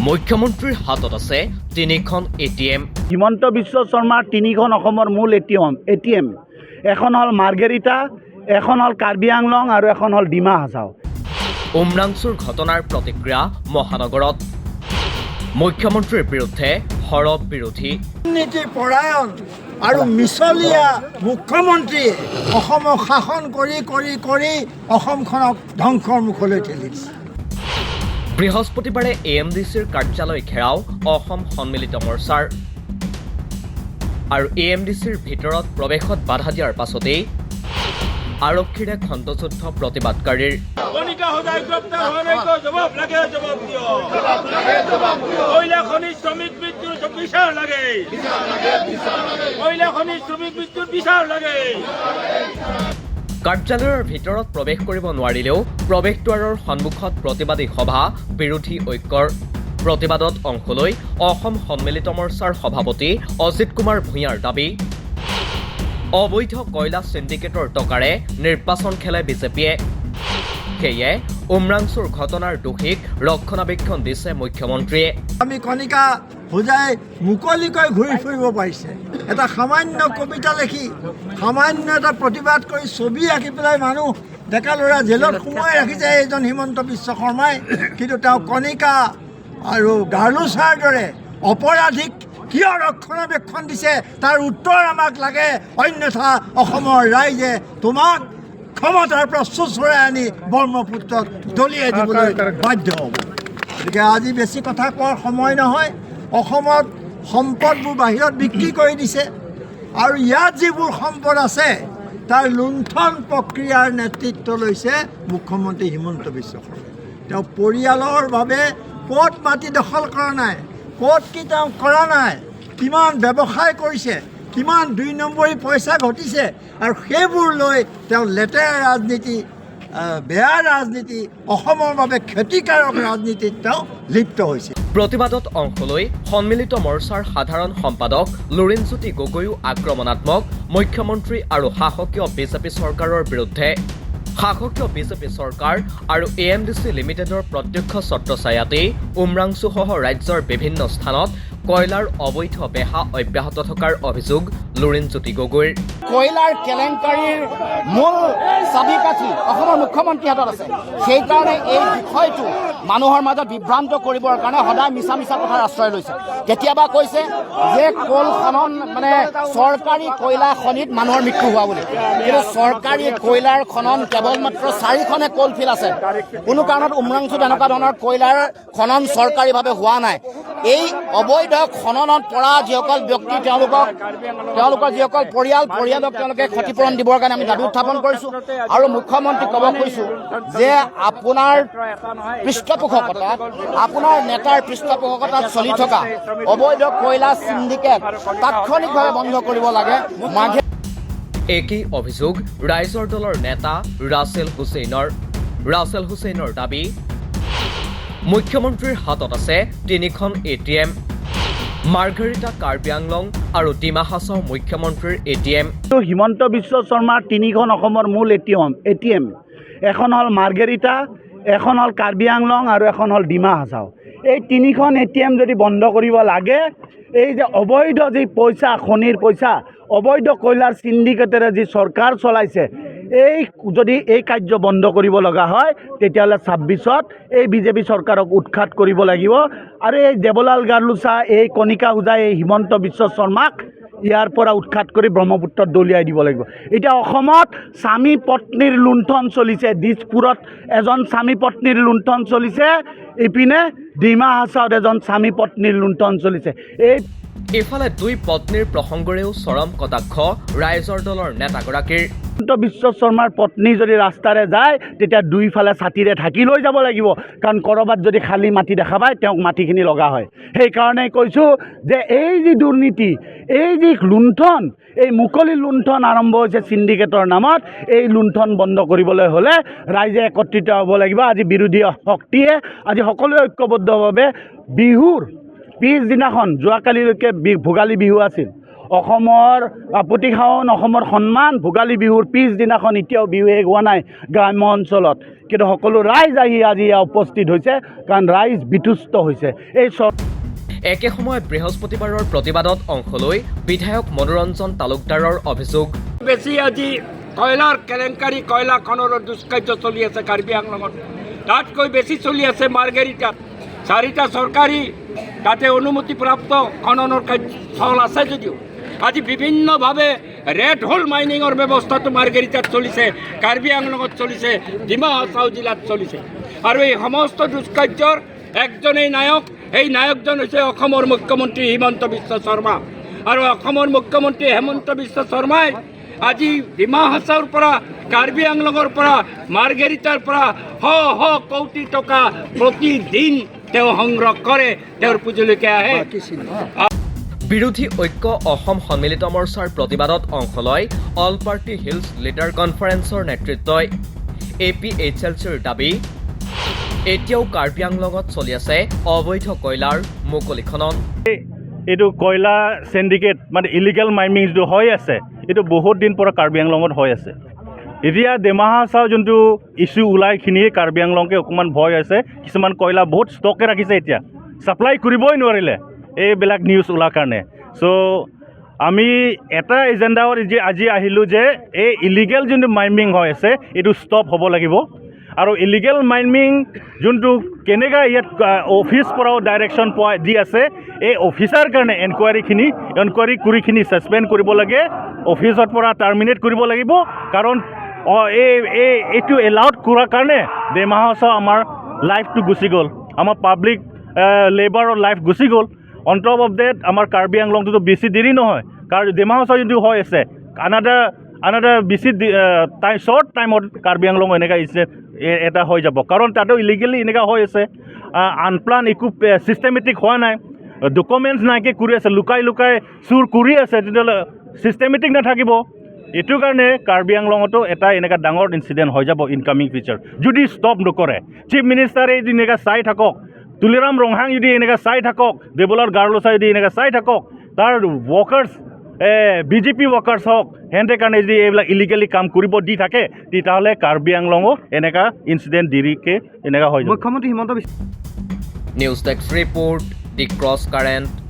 মুখ্যমন্ত্ৰীৰ হাতত আছে তিনিখন এটিএম। হিমন্ত বিশ্ব শৰ্মাৰ তিনিখন অসমৰ মূল এটিএম এখন হ'ল মাৰ্গেৰিটা, এখন হ'ল কাৰ্বি আংলং আৰু এখন হ'ল ডিমা হাছাও। উমৰাংচুৰ ঘটনাৰ প্ৰতিক্ৰিয়া মহানগৰত। মুখ্যমন্ত্ৰীৰ বিৰুদ্ধে সৰব বিৰোধী। দুৰ্নীতি পৰায়ণ আৰু মিছলীয়া মুখ্যমন্ত্ৰীয়ে অসমক শাসন কৰি কৰি কৰি অসমখনক ধ্বংসৰ মুখলৈ ঠেলি দিছে। বৃহস্পতিবাৰে AMDCৰ কাৰ্যালয় ঘেৰাও অসম সন্মিলিত মৰ্চাৰ আৰু AMDCৰ ভিতৰত প্ৰৱেশত বাধা দিয়াৰ পাছতেই আৰক্ষীৰে খণ্ডযুদ্ধ প্ৰতিবাদকাৰীৰ। কাৰ্যালয়ৰ ভিতৰত প্ৰৱেশ কৰিব নোৱাৰিলেও প্ৰৱেশ দ্বাৰৰ সন্মুখত প্ৰতিবাদী সভা বিৰোধী ঐক্যৰ। প্ৰতিবাদত অংশ লৈ অসম সন্মিলিত মৰ্চাৰ সভাপতি অজিত কুমাৰ ভূঞাৰ দাবী, অবৈধ কয়লা সিন্ডিকেটৰ টকাৰে নিৰ্বাচন খেলে বিজেপিয়ে। সেয়ে উমৰাংচুৰ ঘটনাৰ দোষীক ৰক্ষণাবেক্ষণ দিছে মুখ্যমন্ত্ৰীয়ে। আমি কণিকা হোজাই মুকলিকৈ ঘূৰি ফুৰিব পাৰিছে। এটা সামান্য কবিতা লিখি, সামান্য এটা প্ৰতিবাদ কৰি ছবি আঁকি পেলাই মানুহ ডেকা ল'ৰা জেলত সোমোৱাই ৰাখিছে এইজন হিমন্ত বিশ্ব শৰ্মাই। কিন্তু তেওঁ কণিকা আৰু গাৰ্লুচাৰ দৰে অপৰাধীক কিয় ৰক্ষণাবেক্ষণ দিছে তাৰ উত্তৰ আমাক লাগে, অন্যথা অসমৰ ৰাইজে তোমাক ক্ষমতাৰ পৰা চোঁচৰাই আনি ব্ৰহ্মপুত্ৰত দলিয়াই দিবলৈ বাধ্য হ'ব। গতিকে আজি বেছি কথা কোৱাৰ সময় নহয়। অসমত সম্পদবোৰ বাহিৰত বিক্ৰী কৰি দিছে আৰু ইয়াত যিবোৰ সম্পদ আছে তাৰ লুণ্ঠন প্ৰক্ৰিয়াৰ নেতৃত্ব লৈছে মুখ্যমন্ত্ৰী হিমন্ত বিশ্ব শৰ্মাই। তেওঁ পৰিয়ালৰ বাবে ক'ত মাটি দখল কৰা নাই, ক'ত কি তেওঁ কৰা নাই, কিমান ব্যৱসায় কৰিছে, কিমান ২ নম্বৰী পইচা ঘটিছে আৰু সেইবোৰ লৈ তেওঁ লেতেৰা ৰাজনীতি, বেয়া ৰাজনীতি, অসমৰ বাবে ক্ষতিকাৰক ৰাজনীতিত তেওঁ লিপ্ত হৈছে। প্ৰতিবাদত অংশ লৈ সন্মিলিত মৰ্চাৰ সাধাৰণ সম্পাদক লুৰিণজ্যোতি গগৈও আক্ৰমণাত্মক মুখ্যমন্ত্ৰী আৰু শাসকীয় বিজেপি চৰকাৰৰ বিৰুদ্ধে। শাসকীয় বিজেপি চৰকাৰ আৰু AMDC লিমিটেডৰ প্ৰত্যক্ষ ছত্ৰছায়াতেই উমৰাংচুসহ ৰাজ্যৰ বিভিন্ন স্থানত কয়লাৰ অবৈধ বেহা অব্যাহত থকাৰ অভিযোগ লুৰিণজ্যোতি গগৈৰ। কয়লাৰ কেলেংকাৰীৰ মূল চাবিকাঠি অসমৰ মুখ্যমন্ত্ৰীৰ হাতত আছে। সেইকাৰণে এই বিষয়টো মানুহৰ মাজত বিভ্ৰান্ত কৰিবৰ কাৰণে সদায় মিছা মিছা কথাৰ আশ্ৰয় লৈছে। কেতিয়াবা কৈছে যে কল খনন চৰকাৰী কয়লা খনিত মানুহৰ মৃত্যু হোৱা বুলি, কিন্তু চৰকাৰী কয়লাৰ খনন কেৱল মাত্ৰ 4খনে কল ফিল্ড আছে। কোনো কাৰণত উমৰাংচুত এনেকুৱা ধৰণৰ কয়লাৰ খনন চৰকাৰীভাৱে হোৱা নাই। এই অবৈধ খননত পৰা যিসকল ব্যক্তি তেওঁলোকৰ যিসকল পৰিয়ালক তেওঁলোকে ক্ষতিপূৰণ দিবৰ কাৰণে আমি দাবী উত্থাপন কৰিছোঁ আৰু মুখ্যমন্ত্ৰীক ক'ব কৈছোঁ যে আপোনাৰ পৃষ্ঠপোষকতাত, আপোনাৰ নেতাৰ পৃষ্ঠপোষকতাত চলি থকা অবৈধ কয়লা সিন্ডিকেট তাৎক্ষণিকভাৱে বন্ধ কৰিব লাগে। একেই অভিযোগ ৰাইজৰ দলৰ নেতা ৰাছেল হুছেইনৰ দাবী, মুখ্যমন্ত্ৰীৰ হাতত আছে তিনিখন এটিএম। মাৰ্গেৰিটা, কাৰ্বি আংলং আৰু ডিমা হাছাও মুখ্যমন্ত্ৰীৰ এটিএম। হিমন্ত বিশ্ব শৰ্মাৰ তিনিখন অসমৰ মূল এটিএম এখন হ'ল মাৰ্গেৰিটা, এখন হ'ল কাৰ্বি আংলং আৰু এখন হ'ল ডিমা হাছাও। এই তিনিখন এটিএম যদি বন্ধ কৰিব লাগে, এই যে অবৈধ যি পইচা, খনিৰ পইচা, অবৈধ কয়লাৰ চিণ্ডিকেটেৰে যি চৰকাৰ চলাইছে, যদি এই কাৰ্য বন্ধ কৰিব লগা হয় তেতিয়াহ'লে 26ত এই বিজেপি চৰকাৰক উৎখাত কৰিব লাগিব আৰু এই দেৱলাল গাৰ্লুচা, এই কণিকা হোজাই, এই হিমন্ত বিশ্ব শৰ্মাক ইয়াৰ পৰা উৎখাত কৰি ব্ৰহ্মপুত্ৰত দলিয়াই দিব লাগিব। এতিয়া অসমত স্বামী পত্নীৰ লুণ্ঠন চলিছে, দিছপুৰত এজন স্বামী পত্নীৰ লুণ্ঠন চলিছে, ইপিনে ডিমা হাছাওত এজন স্বামী পত্নীৰ লুণ্ঠন চলিছে। ইফালে 2 পত্নীৰ প্ৰসংগৰেও চৰম কটাক্ষ ৰাইজৰ দলৰ নেতাগৰাকীৰ। হিমন্ত বিশ্ব শৰ্মাৰ পত্নী যদি ৰাস্তাৰে যায় তেতিয়া দুইফালে ছাতিৰে ঢাকি লৈ যাব লাগিব, কাৰণ ক'ৰবাত যদি খালী মাটি দেখা পায় তেওঁক মাটিখিনি লগা হয়। সেইকাৰণে কৈছোঁ যে এই যি দুৰ্নীতি, এই যি লুণ্ঠন, এই মুকলি লুণ্ঠন আৰম্ভ হৈছে চিণ্ডিকেটৰ নামত, এই লুণ্ঠন বন্ধ কৰিবলৈ হ'লে ৰাইজে একত্ৰিত হ'ব লাগিব। আজি বিৰোধী শক্তিয়ে আজি সকলোৱে ঐক্যবদ্ধভাৱে বিহুৰ পিছদিনাখন, যোৱাকালিলৈকে ভোগালী বিহু আছিল, অসমৰ প্ৰতিখাৱন অসমৰ সন্মান ভোগালী বিহুৰ পিছদিনাখন এতিয়াও বিহু শেষ হোৱা নাই গ্ৰাম্য অঞ্চলত কিন্তু সকলো ৰাইজ আহি আজি উপস্থিত হৈছে কাৰণ ৰাইজ বিতুষ্ট হৈছে এই একে সময়ত বৃহস্পতিবাৰৰ প্ৰতিবাদত অংশ লৈ বিধায়ক মনোৰঞ্জন তালুকদাৰৰ অভিযোগ বেছি আজি কয়লাৰ কেলেংকাৰী কয়লা খননৰ দুষ্কাৰ্য চলি আছে কাৰ্বি আংলঙত তাতকৈ বেছি চলি আছে মাৰ্ঘেৰিটাত 4টা চৰকাৰী তাতে অনুমতিপ্ৰাপ্ত খননৰ স্থল আছে যদিও আজি বিভিন্নভাৱে ৰেড হোল মাইনিঙৰ ব্যৱস্থাটো মাৰ্ঘেৰিটাত চলিছে কাৰ্বি আংলঙত চলিছে ডিমা হাছাও জিলাত চলিছে আৰু এই সমস্ত দুষ্কাৰ্যৰ একজনেই নায়ক এই নায়কজন হৈছে অসমৰ মুখ্যমন্ত্ৰী হিমন্ত বিশ্ব শৰ্মা আৰু অসমৰ মুখ্যমন্ত্ৰী হেমন্ত বিশ্ব শৰ্মাই আজি ডিমা হাছাওৰ পৰা কাৰ্বি আংলঙৰ পৰা মাৰ্ঘেৰিটাৰ পৰা শ কোটি টকা প্ৰতিদিন তেওঁ সংগ্ৰহ কৰে তেওঁৰ পুঁজিলৈকে আহে বিৰোধী ঐক্য অসম সন্মিলিত মৰ্চাৰ প্ৰতিবাদত অংশ লয় অল পাৰ্টি হিলছ লিডাৰ কনফাৰেন্সৰ নেতৃত্বই APHLCৰ দাবী এতিয়াও কাৰ্বি আংলঙত চলি আছে অবৈধ কয়লাৰ মুকলি খনন এইটো কয়লা চেণ্ডিকেট মানে ইলিগেল মাইনিং যিটো হৈ আছে এইটো বহুত দিন পৰা কাৰ্বি আংলঙত হৈ আছে এতিয়া ডিমা হাছাও যোনটো ইছ্যু ওলাইখিনিয়ে কাৰ্বি আংলঙকে অকণমান ভয় আছে কিছুমান কয়লা বহুত ষ্টকে ৰাখিছে এতিয়া ছাপ্লাই কৰিবই নোৱাৰিলে এইবিলাক নিউজ ওলাৰ কাৰণে চ' আমি এটা এজেণ্ডাত আজি আহিলোঁ যে এই ইলিগেল যোনটো মাইনিং হৈ আছে এইটো ষ্টপ হ'ব লাগিব আৰু ইলিগেল মাইনিং যোনটো কেনেকৈ ইয়াত অফিচ পৰাও ডাইৰেকশ্যন পোৱা দি আছে এই অফিচাৰ কাৰণে এনকুৱাৰী কৰিখিনি ছাছপেণ্ড কৰিব লাগে অফিচৰ পৰা টাৰ্মিনেট কৰিব লাগিব কাৰণ এইটো এলাউড কৰাৰ কাৰণে ডিমা হাছাও আমাৰ লাইফটো গুচি গ'ল আমাৰ পাব্লিক লেবাৰৰ লাইফ গুচি গ'ল অন টপ অফ ডেট আমাৰ কাৰ্বি আংলঙটোতো বেছি দেৰি নহয় কাৰণ ডিমা হাছাও যোনটো হৈ আছে আনাদাৰ বেছি শ্বৰ্ট টাইমত কাৰ্বি আংলং এনেকুৱা এটা হৈ যাব কাৰণ তাতো ইলিগেলি এনেকুৱা হৈ আছে আনপ্লান একো ছিষ্টেমেটিক হোৱা নাই ডকুমেণ্টছ নাইকৈ কৰি আছে লুকাই চুৰ কৰি আছে তেতিয়াহ'লে ছিষ্টেমেটিক নাথাকিব এইটো কাৰণে কাৰ্বি আংলঙতো এটা এনেকুৱা ডাঙৰ ইনচিডেণ্ট হৈ যাব ইনকামিং ফিউচাৰ যদি ষ্টপ নকৰে চিফ মিনিষ্টাৰে যদি এনেকুৱা চাই থাকক তুলিৰাম ৰংহাং যদি এনেকুৱা চাই থাকক দেৱলাল গাৰ্লছা যদি এনেকুৱা চাই থাকক তাৰ ৱৰ্কাৰ্ছ BJP ৱৰ্কাৰ্ছ হওক সিহঁতে কাৰণে যদি এইবিলাক ইলিগেলি কাম কৰিব দি থাকে তেতিয়াহ'লে কাৰ্বি আংলঙো এনেকুৱা ইনচিডেণ্ট দেৰিকৈ এনেকুৱা হৈ যাব নিউজ ডেস্ক ৰিপৰ্ট দি ক্ৰছ কাৰেণ্ট